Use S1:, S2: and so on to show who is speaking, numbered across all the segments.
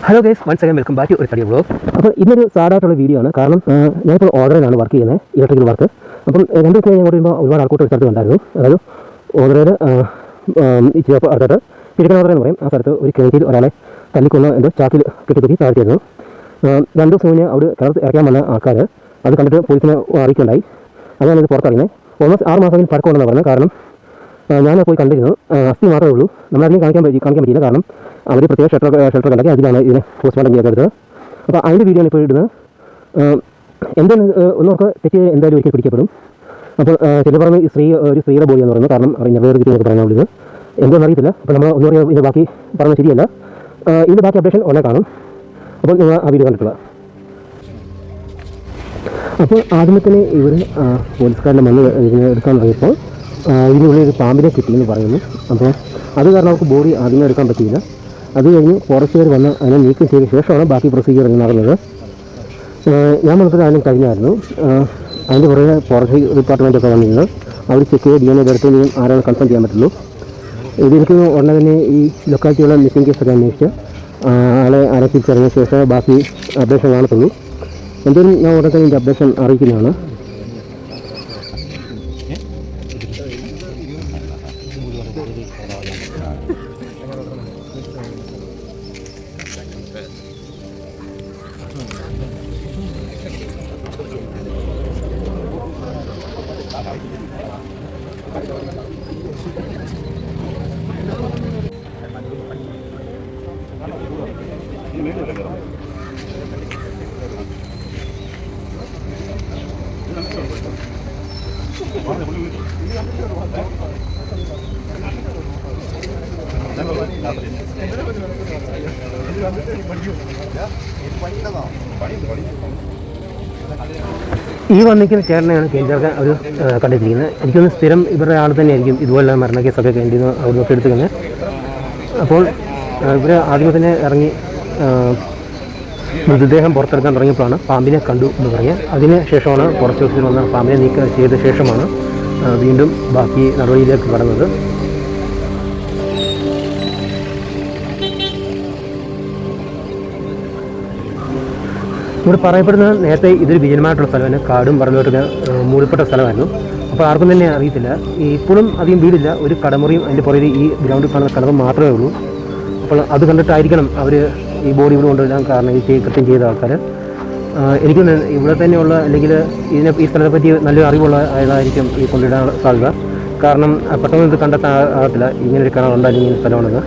S1: Hello guys, once again welcome back to ഒരു തടി vlog. അപ്പോൾ ഇന്നൊരു സാഡായിട്ടുള്ള വീഡിയോ ആണ്. കാരണം ഞാനിപ്പോൾ ഓർഡറിലാണ് വർക്ക് ചെയ്യുന്നത്, ഇലക്ട്രിക്കൽ വർക്ക്. അപ്പം 2 ദിവസം ഞാൻ പറയുമ്പോൾ ഒരുപാട് ആൾക്കൂട്ടം ഒരു സ്ഥലത്ത് ഉണ്ടായിരുന്നു. അതായത് ഓർഡറിൽ ഇച്ചിരി അടുത്തിട്ട് കിഴക്കൻ ഓർഡർ എന്ന് പറയും. ആ സ്ഥലത്ത് ഒരു കിണറ്റിൽ ഒരാളെ തല്ലിക്കൊന്ന് എന്തോ ചാക്കിൽ കെട്ടിത്തൂക്കി താഴ്ത്തിയിരുന്നു. 2 ദിവസം മുന്നേ അവിടെ കിണത്ത് ഇറക്കാൻ വന്ന ആൾക്കാർ അത് കണ്ടിട്ട് പോലീസിനെ അറിയിക്കുകയുണ്ടായി. അതാണ് ഇത് പുറത്തിറങ്ങുന്നത്. ഓൾമോസ്റ്റ് 6 മാസമെങ്കിലും പഴക്കമുണ്ടെന്ന് പറഞ്ഞത്. കാരണം ഞാൻ പോയി കണ്ടിരുന്നു. അസ്ഥി മാത്രമേ ഉള്ളൂ. നമ്മളധികം കാണിക്കാൻ പറ്റിയില്ല. കാരണം അവർ പ്രത്യേക ഷെൽട്ടർ കണ്ടെത്തി അതിലാണ് ഇതിനെ പോസ്റ്റ്മോർട്ടം ചെയ്തെടുത്തത്. അപ്പോൾ അതിൻ്റെ വീഡിയോ ആണ് ഇപ്പോൾ ഇടുന്നത്. എന്തായാലും ഒന്നോർക്ക് തെറ്റ് എന്തായാലും ഒരിക്കൽ പിടിക്കപ്പെടും. അപ്പോൾ ചില പറഞ്ഞ് ഒരു സ്ത്രീയുടെ ബോഡി എന്ന് പറയുന്നത് കാരണം അറിഞ്ഞ കിട്ടി എന്നൊക്കെ പറഞ്ഞാൽ ഇത് എന്താണെന്ന് അറിയത്തില്ല. അപ്പോൾ നമ്മൾ ഒന്നും അറിയാം, ഇതിൻ്റെ ബാക്കി പറഞ്ഞത് ശരിയല്ല. ഇതിൻ്റെ ബാക്കി അപ്ഡേഷൻ ഉടനെ കാണും. അപ്പോൾ നിങ്ങൾ ആ വീഡിയോ കണ്ടിട്ടുള്ള. അപ്പോൾ ആദ്യമേ തന്നെ ഇവർ പോലീസുകാരുടെ മണ്ണ് ഇതിനെ എടുക്കാൻ തുടങ്ങിയപ്പോൾ ഇതിനുള്ളിൽ ഒരു പാമ്പിനെ കിട്ടിയെന്ന് പറയുന്നു. അപ്പോൾ അത് കാരണം അവർക്ക് ബോഡി ആദ്യമേ എടുക്കാൻ പറ്റിയില്ല. അത് കഴിഞ്ഞ് ഫോറസ്റ്റുകാർ വന്ന് അതിനെ നീക്കം ചെയ്ത ശേഷമാണ് ബാക്കി പ്രൊസീജിയർ നടന്നത്. ഞാൻ മനസ്സിൽ അതിനും കഴിഞ്ഞായിരുന്നു. അതിൻ്റെ പുറകെ ഫോറസ്റ്റ് ഡിപ്പാർട്ട്മെൻറ്റൊക്കെ വന്നിരുന്നു. അവർ ചെക്ക് ചെയ്ത് DNA എടുത്ത് ആരാണ് കൺഫേം ചെയ്യാൻ പറ്റുള്ളൂ. ഇതെനിക്ക് ഉടനെ തന്നെ ഈ ലൊക്കാലിറ്റിയുള്ള മിസ്സിംഗ് കേസൊക്കെ അന്വേഷിച്ച് ആളെ തിരിച്ചറിഞ്ഞ ശേഷം ബാക്കി അപ്ഡേഷൻ കാണത്തുള്ളൂ. എന്തായാലും ഞാൻ ഉടനെ തന്നെ ഇതിൻ്റെ അപ്ഡേഷൻ അറിയിക്കുന്നതാണ്. ഈ വന്നിക്കുന്ന ചേട്ടനെയാണ് കേന്ദ്രക്കാൻ അവർ കണ്ടെത്തിയിരിക്കുന്നത്. എനിക്കൊന്ന് സ്ഥിരം ഇവരുടെ ആൾ തന്നെയായിരിക്കും ഇതുപോലെ മരണക്കേസൊക്കെ വേണ്ടിയെന്ന് അവിടുന്നൊക്കെ എടുത്തിരിക്കുന്നത്. അപ്പോൾ ഇവർ ആദ്യമേ തന്നെ ഇറങ്ങി മൃതദേഹം പുറത്തെടുക്കാൻ തുടങ്ങിയപ്പോഴാണ് പാമ്പിനെ കണ്ടു എന്ന് പറഞ്ഞത്. അതിന് ശേഷമാണ് ഫോറസ്റ്റ് ഓഫീസിൽ വന്ന പാമ്പിനെ നീക്കം ചെയ്ത ശേഷമാണ് വീണ്ടും ബാക്കി നടപടിയിലേക്ക് കടന്നത്. ഇവിടെ പറയപ്പെടുന്നത് നേരത്തെ ഇതൊരു വിജനമായിട്ടുള്ള സ്ഥലമാണ്. കാടും പറമ്പിലോട്ടൊക്കെ മൂടപ്പെട്ട സ്ഥലമായിരുന്നു. അപ്പോൾ ആർക്കും തന്നെ അറിയത്തില്ല. ഇപ്പോഴും അധികം വീടില്ല. ഒരു കടമുറിയും അതിൻ്റെ പുറകിൽ ഈ ഗ്രൗണ്ടിൽ കാണുന്ന കടവ് മാത്രമേ ഉള്ളൂ. അപ്പോൾ അത് കണ്ടിട്ടായിരിക്കണം അവർ ഈ ബോഡി ഇവിടെ കൊണ്ടുവരാൻ കാരണം ഈ കൃത്യം ചെയ്ത ആൾക്കാർ. എനിക്ക് ഇവിടെ തന്നെയുള്ള അല്ലെങ്കിൽ ഈ സ്ഥലത്തെ പറ്റി നല്ലൊരു അറിവുള്ള ആയതായിരിക്കും ഈ കൊണ്ടിടാൻ സാധ്യത. കാരണം പെട്ടെന്ന് ഇത് കണ്ടെത്താൻ ആകത്തില്ല ഇങ്ങനൊരു കിണറുണ്ട് അല്ലെങ്കിൽ ഇങ്ങനെ സ്ഥലമാണെന്ന്.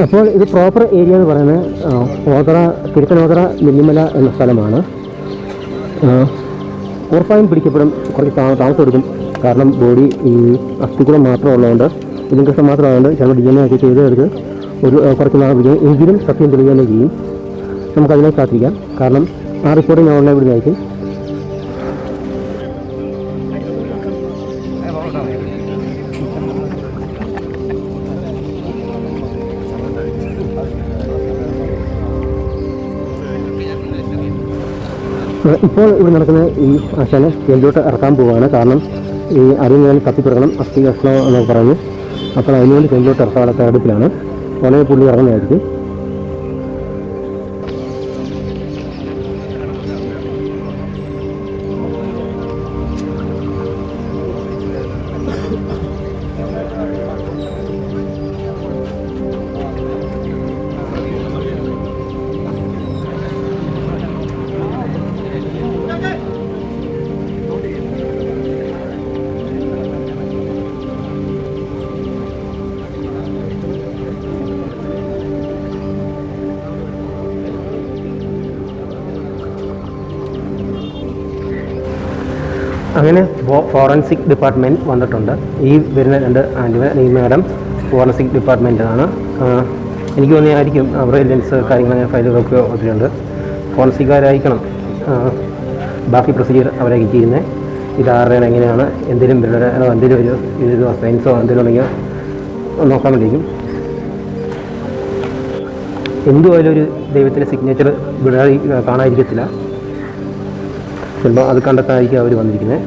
S1: അപ്പോൾ ഇത് പ്രോപ്പർ ഏരിയ എന്ന് പറയുന്നത് കിഴക്കൻ ഓതറ നെല്ലിമല എന്ന സ്ഥലമാണ്. ഉറപ്പായും പിടിക്കപ്പെടും. കുറച്ച് താമസം എടുക്കും. കാരണം ബോഡി ഈ അസ്ഥികുളം മാത്രമുള്ളതുകൊണ്ട് ലിംഗസം മാത്രമായതുകൊണ്ട് ചിലപ്പോൾ DNA ഒക്കെ ചെയ്തെടുത്ത് കുറച്ച് നാൾ പിടിക്കും. എങ്കിലും സത്യം തെളിയുകയും ചെയ്യും. നമുക്കതിനെ കാത്തിരിക്കാം. കാരണം ആ റിപ്പോർട്ട് ഞാൻ ഉടനെ ഇവിടെ അയക്കും. ഇപ്പോൾ ഇവിടെ നടക്കുന്ന ഈ ആശാനെ ജയിലിലോട്ട് ഇറക്കാൻ പോവുകയാണ്. കാരണം ഈ അരിഞ്ഞാൽ കത്തിപ്പിറക്കണം അസ്ഥി കഷ്ണം എന്നൊക്കെ പറഞ്ഞു. അപ്പോൾ അതിനുവേണ്ടി ജയിലിലോട്ട് ഇറക്കാനുള്ള തയ്യാറെടുപ്പിലാണ്. ഉടനെ പുള്ളി ഇറങ്ങുന്നതായിരിക്കും. അങ്ങനെ ഫോറൻസിക് ഡിപ്പാർട്ട്മെൻറ്റ് വന്നിട്ടുണ്ട്. ഈ വരുന്ന രണ്ട് ആൻറ്റിമാർ ഈ മാഡം ഫോറൻസിക് ഡിപ്പാർട്ട്മെൻറ്റാണ്. എനിക്ക് തോന്നിയായിരിക്കും അവരുടെ ലെൻസ് കാര്യങ്ങൾ ഫയലുകളൊക്കെ ഒത്തിരിയുണ്ട്. ഫോറൻസിക്കാരായിരിക്കണം ബാക്കി പ്രൊസീജിയർ അവരായിരിക്കും ചെയ്യുന്നത്. ഇതാരുടെ എങ്ങനെയാണ് എന്തെങ്കിലും എന്തെങ്കിലും ഒരു സയൻസോ എന്തെങ്കിലും ഉണ്ടെങ്കിൽ നോക്കാൻ വേണ്ടിയിരിക്കും. എന്തുമായാലും ഒരു ദൈവത്തിൻ്റെ സിഗ്നേച്ചർ ഇവിടെ കാണാതിരിക്കത്തില്ല. ചിലപ്പോൾ അത് കണ്ടെത്താനായിരിക്കും അവർ വന്നിരിക്കുന്നത്.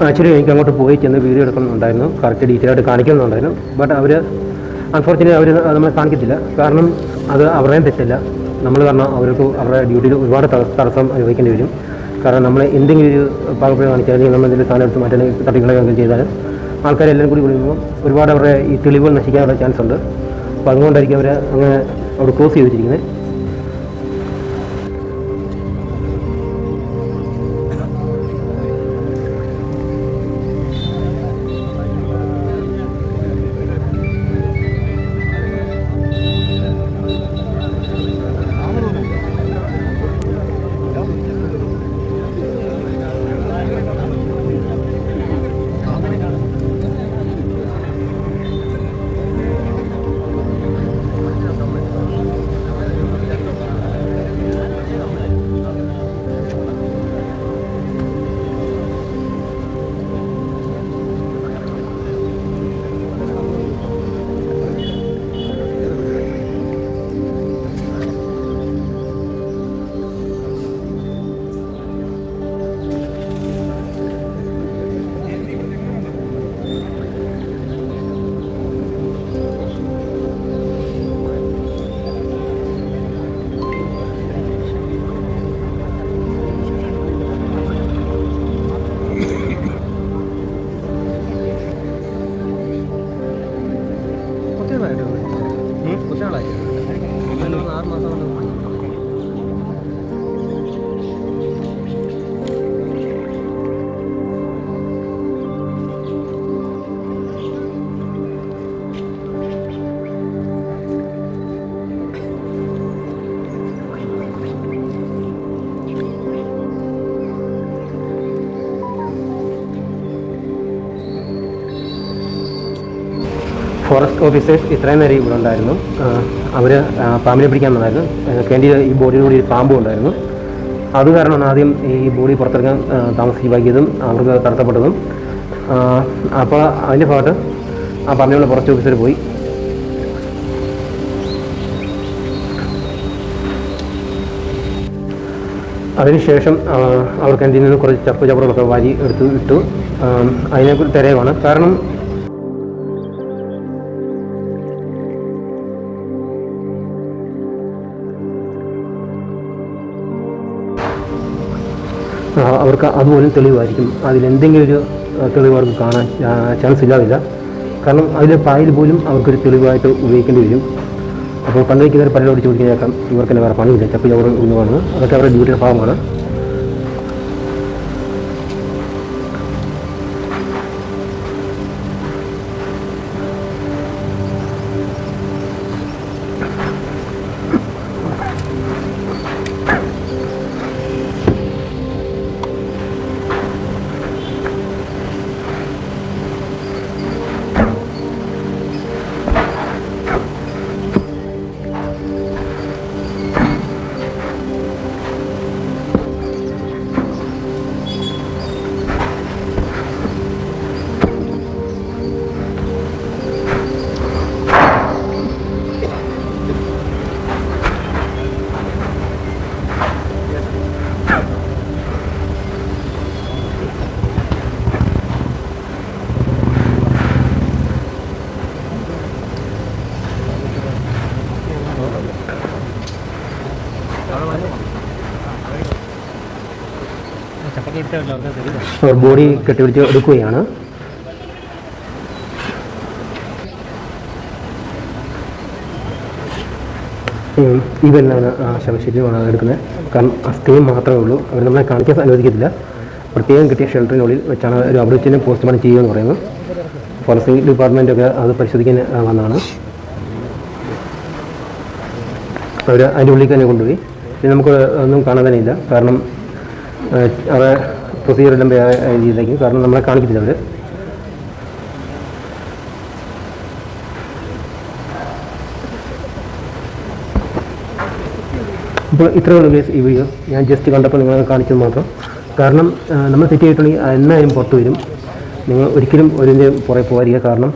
S1: ആക്ച്വലി എനിക്ക് അങ്ങോട്ട് പോയി ചെന്ന് വീഡിയോ എടുക്കണമെന്നുണ്ടായിരുന്നു, കറക്റ്റ് ഡീറ്റെയിൽ ആയിട്ട് കാണിക്കണമെന്നുണ്ടായിരുന്നു. ബട്ട് അവർ അൺഫോർച്യുനേറ്റ്ലി അവർ നമ്മളെ കാണിക്കത്തില്ല. കാരണം അത് അവരുടെയും തെറ്റില്ല. നമ്മൾ കാരണം അവർക്ക് അവരുടെ ഡ്യൂട്ടിയിൽ ഒരുപാട് തടസ്സം അനുഭവിക്കേണ്ടി വരും. കാരണം നമ്മൾ എന്തെങ്കിലും ഒരു പാകപ്പിഴ കാണിച്ചാൽ അല്ലെങ്കിൽ നമ്മൾ എന്തെങ്കിലും സാധനം എടുത്ത് മാറ്റാൻ തട്ടികളൊക്കെ ചെയ്താൽ ആൾക്കാരെല്ലാം കൂടി വിളിക്കുമ്പോൾ ഒരുപാട് അവരുടെ ഈ തെളിവുകൾ നശിക്കാനുള്ള ചാൻസ് ഉണ്ട്. അപ്പോൾ അതുകൊണ്ടായിരിക്കും അവർ അങ്ങനെ അവിടെ ക്ലോസ് ചെയ്ത് വെച്ചിരിക്കുന്നത്. ഫോറസ്റ്റ് ഓഫീസേഴ്സ് ഇത്രയും നേരം ഇവിടെ ഉണ്ടായിരുന്നു. അവർ പാമ്പിനെ പിടിക്കാൻ വന്നായിരുന്നു. കേന്ദ്രീയ ഈ ബോഡിയുടെ കൂടി ഒരു പാമ്പും ഉണ്ടായിരുന്നു. അത് കാരണമാണ് ആദ്യം ഈ ബോഡി പുറത്തിറങ്ങാൻ താമസിച്ചതും അവർക്ക് തടസ്സപ്പെട്ടതും. അപ്പോൾ അതിൻ്റെ ഭാഗത്ത് ആ പാമ്പിനുള്ള ഫോറസ്റ്റ് ഓഫീസർ പോയി. അതിനുശേഷം അവർക്ക് എന്തിൽ നിന്ന് കുറച്ച് ചപ്പുചവറുകളൊക്കെ വാരി എടുത്ത് ഇട്ടു. അതിനെക്കുറിച്ച് തിരയുവാണ്. കാരണം അവർക്ക് അതുപോലും തെളിവായിരിക്കും. അതിലെന്തെങ്കിലും ഒരു തെളിവ് അവർക്ക് കാണാൻ ചാൻസ് ഇല്ലാതില്ല. കാരണം അതിലെ പായൽ പോലും അവർക്കൊരു തെളിവായിട്ട് ഉപയോഗിക്കേണ്ടി വരും. അപ്പോൾ പണ്ട് വയ്ക്കുന്നവർ പലരോട് ചോദിക്കുന്നേക്കാം, ഇവർക്ക് തന്നെ വേറെ പണിയില്ല, ചപ്പ് ചോറ് ഒന്നുമാണ്. അതൊക്കെ അവരുടെ ഡ്യൂട്ടിയുടെ ഭാഗമാണ്. അവർ ബോഡി കെട്ടിപിടിച്ച് എടുക്കുകയാണ്. ഈ വരുന്നതാണ് ശവശരീരമാണ് എടുക്കുന്നത്. കാരണം അസ്ഥിയും മാത്രമേ ഉള്ളൂ. അവർ നമ്മളെ കാണിക്കാൻ അനുവദിക്കത്തില്ല. പ്രത്യേകം കിട്ടിയ ഷെൽട്ടറിനുള്ളിൽ വെച്ചാണ് ഒരു അവിടെ വെച്ച് തന്നെ പോസ്റ്റ്മോർട്ടം ചെയ്യുമെന്ന് പറയുന്നത്. ഫോറൻസിക് ഡിപ്പാർട്ട്മെൻറ്റൊക്കെ അത് പരിശോധിക്കാൻ വന്നതാണ്. അവർ അതിൻ്റെ ഉള്ളിൽ തന്നെ കൊണ്ടുപോയി. പിന്നെ നമുക്ക് ഒന്നും കാണാൻ തന്നെ ഇല്ല. കാരണം അത് പ്രൊസീജിയർ എല്ലാം രീതിയിലേക്ക്, കാരണം നമ്മളെ കാണിക്കത്തില്ല അവർ. അപ്പോൾ ഇത്രയുള്ള കേസ് ഈ വീഡിയോ ഞാൻ ജസ്റ്റ് കണ്ടപ്പോൾ നിങ്ങളെ കാണിച്ചത് മാത്രം. കാരണം നമ്മൾ തെറ്റ് ചെയ്തിട്ടുണ്ടെങ്കിൽ എന്നായാലും പുറത്ത് വരും. നിങ്ങൾ ഒരിക്കലും ഒരിൻ്റെ പുറകെ പോകാതിരിക്കുക. കാരണം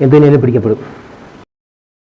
S1: എന്തിനേലും പിടിക്കപ്പെടും.